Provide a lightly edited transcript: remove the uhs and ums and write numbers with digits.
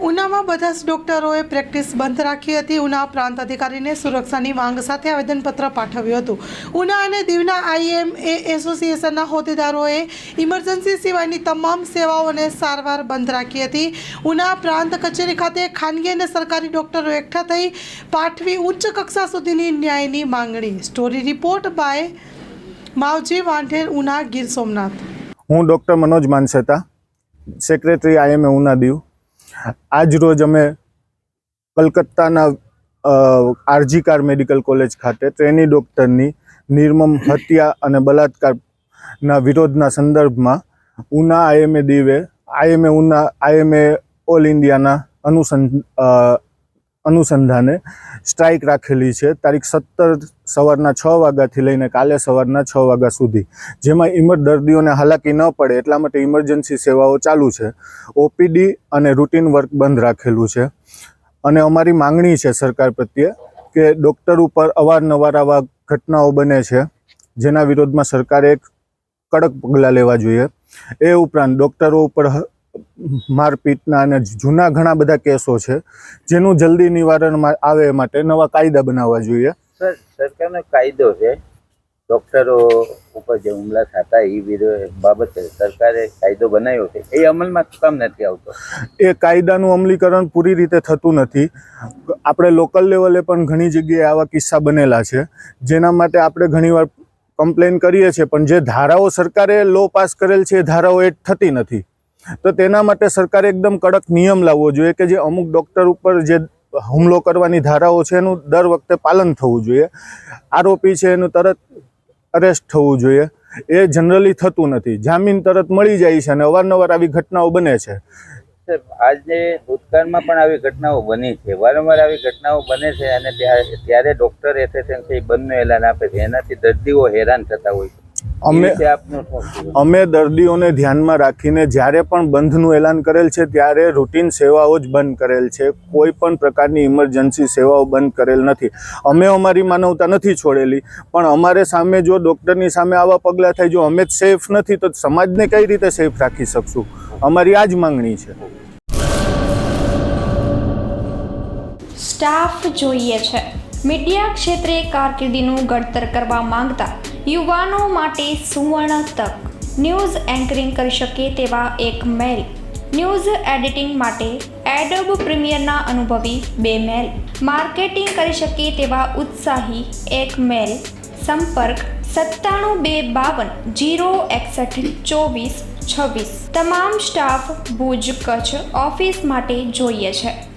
ઉનામાં બધા જ ડોક્ટરોએ પ્રેક્ટિસ બંધ રાખી હતી. ઉના પ્રાંત અધિકારીને સુરક્ષાની માંગ સાથે આવેદનપત્ર પાઠવ્યું હતું. ઉના અને દીવના આઈએમએ એસોસિએશનના હોદ્દેદારોએ ઇમરજન્સી સિવાયની તમામ સેવાઓ અને સારવાર બંધ રાખી હતી. ઉના પ્રાંત કચેરી ખાતે ખાનગી અને સરકારી ડોક્ટરો એકઠા થઈ પાઠવી ઉચ્ચ કક્ષા સુધીની ન્યાયની માંગણી. Story report by Mavji Vandher, Una, Gir Somnath. હું doctor Manoj Manseta, secretary IMA Una Diu. આજ રોજ અમે કલકત્તાના આરજીકાર મેડિકલ કોલેજ ખાતે ટ્રેની ડૉક્ટરની નિર્મમ હત્યા અને બલાત્કારના વિરોધના સંદર્ભમાં ઉના આઈએમએ દીવે, આઈએમએ ઉના, આઈએમએ ઓલ ઇન્ડિયાના અનુસંધાને સ્ટ્રાઇક રાખેલી છે. તારીખ 17 સવારના 6 વાગ્યાથી લઈને કાલે સવારના 6 વાગ્યા સુધી, જેમાં દર્દીઓને હાલાકી ન પડે એટલા માટે ઇમરજન્સી સેવાઓ ચાલુ છે. ઓપીડી અને રૂટીન વર્ક બંધ રાખેલું છે. અને અમારી માંગણી છે સરકાર પ્રત્યે કે ડૉક્ટર ઉપર અવારનવાર આવા ઘટનાઓ બને છે, જેના વિરોધમાં સરકારે એક કડક પગલાં લેવા જોઈએ. એ ઉપરાંત ડૉક્ટરો ઉપર મારપીટના અને જૂના ઘણા બધા કેસો છે, જેનું જલ્દી નિવારણ આવે એ માટે નવા કાયદા બનાવવા જોઈએ. સર, સરકારનો કાયદો છે ડૉક્ટરો ઉપર જે હુમલા થતા એ બાબતે સરકારે કાયદો બનાવ્યો છે, એ અમલમાં કામ નથી આવતો. એ કાયદાનું અમલીકરણ પૂરી રીતે થતું નથી. આપણે લોકલ લેવલે પણ ઘણી જગ્યાએ આવા કિસ્સા બનેલા છે, જેના માટે આપણે ઘણીવાર કમ્પ્લેન કરીએ છીએ, પણ જે ધારાઓ સરકારે લો પાસ કરેલ છે એ ધારાઓ એ થતી નથી. તો તેના માટે સરકારે એકદમ કડક નિયમ લાવવો જોઈએ કે જે અમુક ડૉક્ટર ઉપર જે હુમલો કરવાની ધારાઓ છે એનું દર વખતે પાલન થવું જોઈએ. આરોપી છે એનું તરત અરેસ્ટ થવું જોઈએ. એ જનરલી થતું નથી. જામીન તરત મળી જાય છે અને અવારનવાર આવી ઘટનાઓ બને છે. આજે ભૂતકાળમાં પણ આવી ઘટનાઓ બની છે, વારંવાર આવી ઘટનાઓ બને છે, અને ત્યારે ડૉક્ટર એસોસિએશન બંધનું એલાન આપે છે. એનાથી દર્દીઓ હેરાન થતા હોય છે. અમે દર્દીઓને ધ્યાનમાં રાખીને જ્યારે પણ બંધનું એલાન કરેલ છે ત્યારે રૂટીન સેવાઓ જ બંધ કરેલ છે. કોઈ પણ પ્રકારની ઇમરજન્સી સેવાઓ બંધ કરેલ નથી. અમે અમારી માનવતા નથી છોડેલી, પણ અમારે સામે જો ડૉક્ટરની સામે આવા પગલાં થાય, જો અમે જ સેફ નથી તો સમાજને કઈ રીતે સેફ રાખી શકશું? અમારી આ જ માંગણી છે. સ્ટાફ જોઈએ છે. મીડિયા ક્ષેત્રે કારકિર્દીનું ઘડતર કરવા માંગતા યુવાનો માટે સુવર્ણ તક. ન્યૂઝ એન્કરિંગ કરી શકે તેવા એક મેલ, ન્યૂઝ એડિટિંગ માટે એડોબ પ્રીમિયરના અનુભવી 2 મેલ, માર્કેટિંગ કરી શકે તેવા ઉત્સાહી 1 મેલ. સંપર્ક 97 252 061 24 26. તમામ સ્ટાફ ભુજ, કચ્છ ઓફિસ માટે જોઈએ છે.